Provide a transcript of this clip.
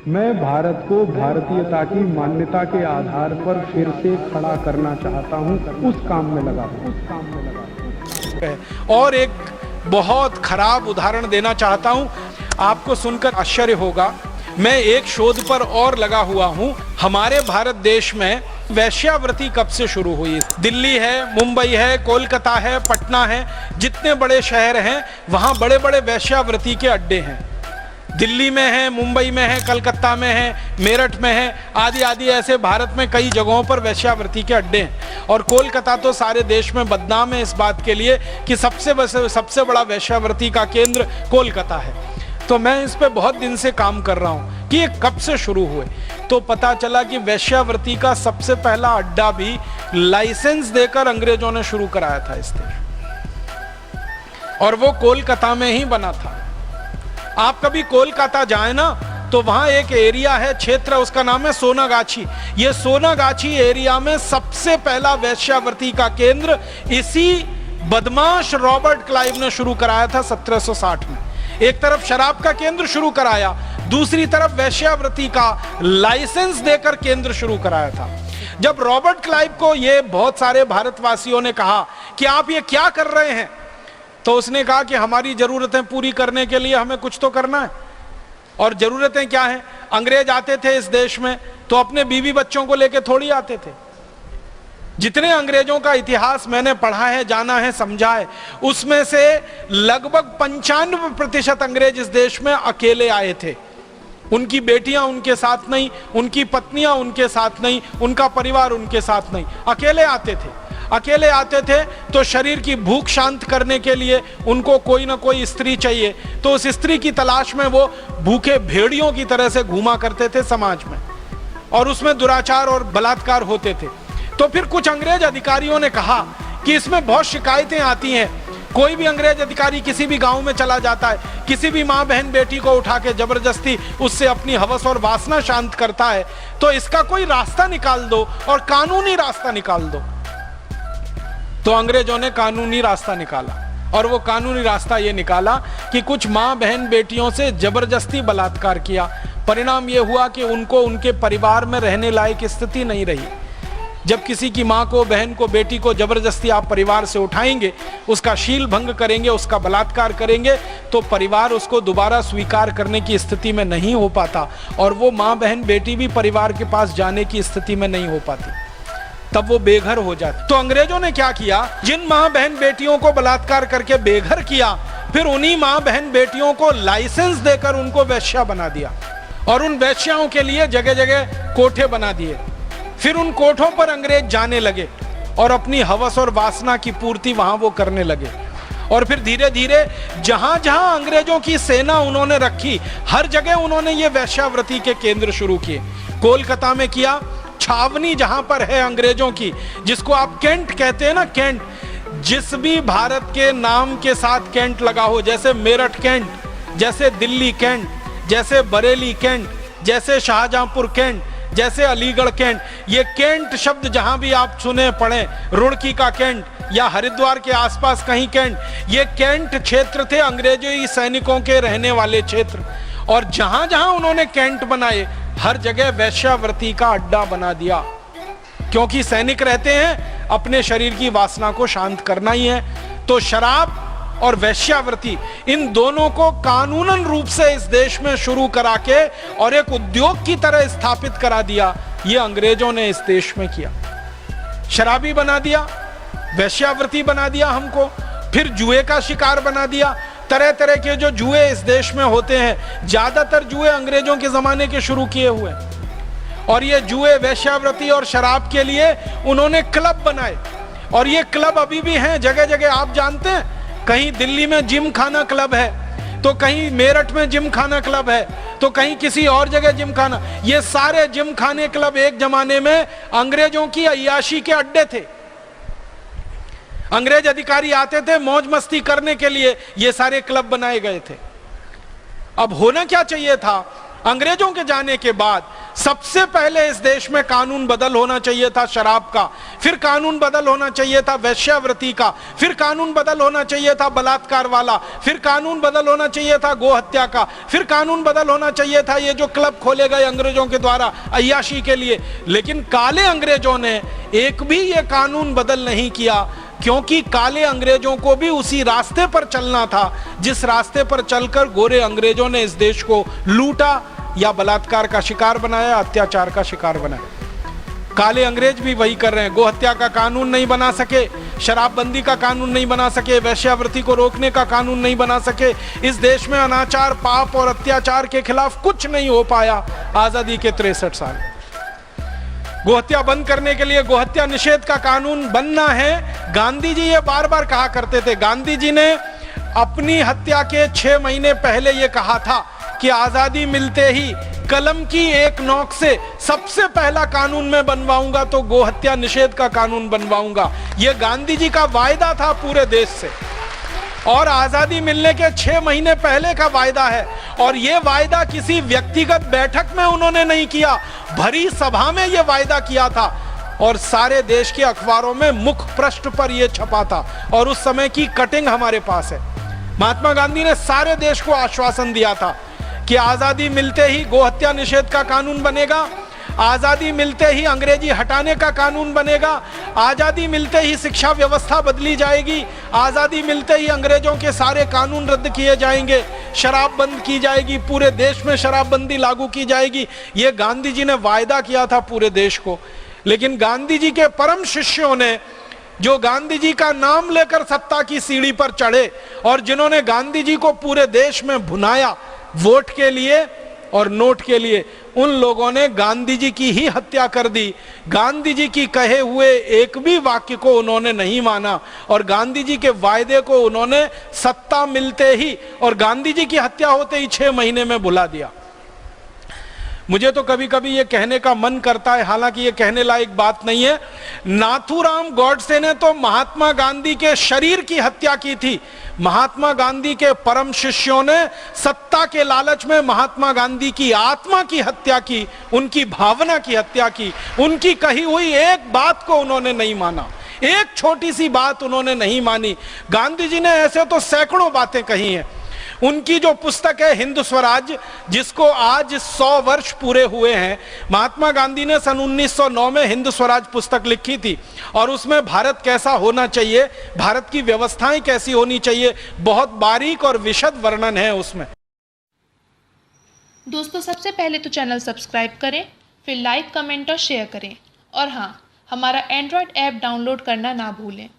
मैं भारत को भारतीयता की मान्यता के आधार पर फिर से खड़ा करना चाहता हूं, उस काम में लगा हूं। और एक बहुत खराब उदाहरण देना चाहता हूं, आपको सुनकर आश्चर्य होगा। मैं एक शोध पर और लगा हुआ हूं। हमारे भारत देश में वैश्यावृत्ति कब से शुरू हुई? दिल्ली है, मुंबई है, कोलकाता है, पटना है, जितने बड़े शहर हैं वहां बड़े बड़े वैश्यावृत्ति के अड्डे हैं। दिल्ली में है, मुंबई में है, कलकत्ता में है, मेरठ में है, आदि आदि ऐसे भारत में कई जगहों पर वैश्यावृत्ति के अड्डे हैं। और कोलकाता तो सारे देश में बदनाम है इस बात के लिए कि सबसे बड़ा वैश्यावृत्ति का केंद्र कोलकाता है। तो मैं इस पे बहुत दिन से काम कर रहा हूं कि ये कब से शुरू हुए। तो पता चला कि वैश्यावृत्ति का सबसे पहला अड्डा भी लाइसेंस देकर अंग्रेजों ने शुरू कराया था इस देश, और वो कोलकाता में ही बना था। आप कभी कोलकाता जाए ना तो वहां एक एरिया है, क्षेत्र, उसका नाम है सोनागाछी। ये सोनागाछी एरिया में सबसे पहला वैश्यावृत्ति का केंद्र इसी बदमाश रॉबर्ट क्लाइव ने शुरू कराया था 1760 में। एक तरफ शराब का केंद्र शुरू कराया, दूसरी तरफ वैश्यावृत्ति का लाइसेंस देकर केंद्र शुरू कराया था। जब रॉबर्ट क्लाइव को ये बहुत सारे भारतवासियों ने कहा कि आप ये क्या कर रहे हैं, तो उसने कहा कि हमारी जरूरतें पूरी करने के लिए हमें कुछ तो करना है। और जरूरतें क्या हैं? अंग्रेज आते थे इस देश में तो अपने बीवी बच्चों को लेकर थोड़ी आते थे। जितने अंग्रेजों का इतिहास मैंने पढ़ा है, जाना है, समझा है, उसमें से लगभग 95% अंग्रेज इस देश में अकेले आए थे। उनकी बेटियां उनके साथ नहीं, उनकी पत्नियां उनके साथ नहीं, उनका परिवार उनके साथ नहीं, अकेले आते थे। अकेले आते थे तो शरीर की भूख शांत करने के लिए उनको कोई ना कोई स्त्री चाहिए, तो उस स्त्री की तलाश में वो भूखे भेड़ियों की तरह से घूमा करते थे समाज में, और उसमें दुराचार और बलात्कार होते थे। तो फिर कुछ अंग्रेज अधिकारियों ने कहा कि इसमें बहुत शिकायतें आती हैं। कोई भी अंग्रेज अधिकारी किसी भी गांव में चला जाता है, किसी भी माँ बहन बेटी को उठा के जबरदस्ती उससे अपनी हवस और वासना शांत करता है, तो इसका कोई रास्ता निकाल दो और कानूनी रास्ता निकाल दो। तो अंग्रेजों ने कानूनी रास्ता निकाला, और वो कानूनी रास्ता ये निकाला कि कुछ माँ बहन बेटियों से जबरदस्ती बलात्कार किया। परिणाम ये हुआ कि उनको उनके परिवार में रहने लायक स्थिति नहीं रही। जब किसी की माँ को, बहन को, बेटी को जबरदस्ती आप परिवार से उठाएंगे, उसका शील भंग करेंगे, उसका बलात्कार करेंगे, तो परिवार उसको दोबारा स्वीकार करने की स्थिति में नहीं हो पाता, और वो माँ बहन बेटी भी परिवार के पास जाने की स्थिति में नहीं हो पाती, तब वो बेघर हो जाती। तो अंग्रेजों ने क्या किया, जिन माँ बहन बेटियों को बलात्कार करके बेघर किया, फिर उन्हीं माँ बहन बेटियों को लाइसेंस देकर उनको वैश्या बना दिया, और उन वैश्याओं के लिए जगह जगह कोठे बना दिए। फिर उन कोठों पर अंग्रेज जाने लगे और अपनी हवस और वासना की पूर्ति वहां वो करने लगे। और फिर धीरे धीरे जहां जहां अंग्रेजों की सेना उन्होंने रखी, हर जगह उन्होंने ये वैश्यावृत्ति के केंद्र शुरू किए। कोलकाता में किया, छावनी जहां पर है अंग्रेजों की, जिसको आप कैंट कहते हैं ना, कैंट, जिस भी भारत के नाम के साथ कैंट लगा हो, जैसे मेरठ कैंट, जैसे दिल्ली कैंट, जैसे बरेली कैंट, जैसे शाहजहांपुर कैंट, जैसे अलीगढ़ कैंट, ये कैंट शब्द जहां भी आप सुने पढ़े, रुड़की का कैंट या हरिद्वार के आसपास कहीं कैंट, ये कैंट क्षेत्र थे अंग्रेजी सैनिकों के रहने वाले क्षेत्र। और जहां जहां उन्होंने कैंट बनाए, हर जगह वैश्यावृत्ति का अड्डा बना दिया, क्योंकि सैनिक रहते हैं, अपने शरीर की वासना को शांत करना ही है। तो शराब और वैश्यावृत्ति, इन दोनों को कानूनन रूप से इस देश में शुरू करा के और एक उद्योग की तरह स्थापित करा दिया, ये अंग्रेजों ने इस देश में किया। शराबी बना दिया, वैश्यावृत्ति बना दिया हमको, फिर जुए का शिकार बना दिया। तरह तरह के जो जुए इस देश में होते हैं, ज्यादातर जुए अंग्रेजों के जमाने के शुरू किए हुए, और ये जुए, वैश्यावृत्ति और शराब के लिए उन्होंने क्लब बनाए, और ये क्लब अभी भी हैं जगह जगह। आप जानते हैं, कहीं दिल्ली में जिम खाना क्लब है, तो कहीं मेरठ में जिम खाना क्लब है, तो कहीं किसी और जगह जिम खाना। ये सारे जिम खाने क्लब एक जमाने में अंग्रेजों की अय्याशी के अड्डे थे। अंग्रेज अधिकारी आते थे मौज मस्ती करने के लिए, ये सारे क्लब बनाए गए थे। अब होना क्या चाहिए था, अंग्रेजों के जाने के बाद सबसे पहले इस देश में कानून बदल होना चाहिए था शराब का, फिर कानून बदल होना चाहिए था वेश्यावृत्ति का, फिर कानून बदल होना चाहिए था बलात्कार वाला, फिर कानून बदल होना चाहिए था गोहत्या का, फिर कानून बदल होना चाहिए था ये जो क्लब खोले गए अंग्रेजों के द्वारा अय्याशी के लिए। लेकिन काले अंग्रेजों ने एक भी ये कानून बदल नहीं किया, क्योंकि काले अंग्रेजों को भी उसी रास्ते पर चलना था जिस रास्ते पर चलकर गोरे अंग्रेजों ने इस देश को लूटा या बलात्कार का शिकार बनाया, अत्याचार का शिकार बनाया। काले अंग्रेज भी वही कर रहे हैं। गोहत्या का कानून नहीं बना सके, शराबबंदी का कानून नहीं बना सके, वेश्यावृत्ति को रोकने का कानून नहीं बना सके। इस देश में अनाचार, पाप और अत्याचार के खिलाफ कुछ नहीं हो पाया आजादी के 63 साल। गोहत्या बंद करने के लिए गोहत्या निषेध का कानून बनना है। गांधी जी ये बार बार कहा करते थे। गांधी जी ने अपनी हत्या के 6 महीने पहले ये कहा था कि आजादी मिलते ही कलम की एक नोक से सबसे पहला कानून मैं बनवाऊंगा तो गोहत्या निषेध का कानून बनवाऊंगा। यह गांधी जी का वायदा था पूरे देश से, और आजादी मिलने के 6 महीने पहले का वायदा है। और यह वायदा किसी व्यक्तिगत बैठक में उन्होंने नहीं किया, भरी सभा में यह वायदा किया था और सारे देश के अखबारों में मुख पृष्ठ पर यह छपा था। और उस समय की कटिंग हमारे पास है। महात्मा गांधी ने सारे देश को आश्वासन दिया था कि आजादी मिलते ही गोहत्या निषेध का कानून बनेगा, आजादी मिलते ही अंग्रेजी हटाने का कानून बनेगा, आजादी मिलते ही शिक्षा व्यवस्था बदली जाएगी, आजादी मिलते ही अंग्रेजों के सारे कानून रद्द किए जाएंगे, शराब बंद की जाएगी, पूरे देश में शराबबंदी लागू की जाएगी। ये गांधी जी ने वायदा किया था पूरे देश को। लेकिन गांधी जी के परम शिष्यों ने, जो गांधी जी का नाम लेकर सत्ता की सीढ़ी पर चढ़े और जिन्होंने गांधी जी को पूरे देश में भुनाया वोट के लिए और नोट के लिए, उन लोगों ने गांधी जी की ही हत्या कर दी। गांधी जी की कहे हुए एक भी वाक्य को उन्होंने नहीं माना और गांधी जी के वायदे को उन्होंने सत्ता मिलते ही और गांधी जी की हत्या होते ही 6 महीने में भुला दिया। मुझे तो कभी कभी ये कहने का मन करता है, हालांकि ये कहने लायक बात नहीं है, नाथूराम गॉडसे ने तो महात्मा गांधी के शरीर की हत्या की थी। महात्मा गांधी के परम शिष्यों ने सत्ता के लालच में महात्मा गांधी की आत्मा की हत्या की, उनकी भावना की हत्या की। उनकी कही हुई एक बात को उन्होंने नहीं माना, एक छोटी सी बात उन्होंने नहीं मानी। गांधी जी ने ऐसे तो सैकड़ों बातें कही हैं। उनकी जो पुस्तक है हिंद स्वराज, जिसको आज 100 वर्ष पूरे हुए हैं, महात्मा गांधी ने सन 1909 में हिंद स्वराज पुस्तक लिखी थी और उसमें भारत कैसा होना चाहिए, भारत की व्यवस्थाएं कैसी होनी चाहिए, बहुत बारीक और विशद वर्णन है उसमें। दोस्तों, सबसे पहले तो चैनल सब्सक्राइब करें, फिर लाइक, कमेंट और शेयर करें। और हाँ, हमारा एंड्रॉयड ऐप डाउनलोड करना ना भूलें।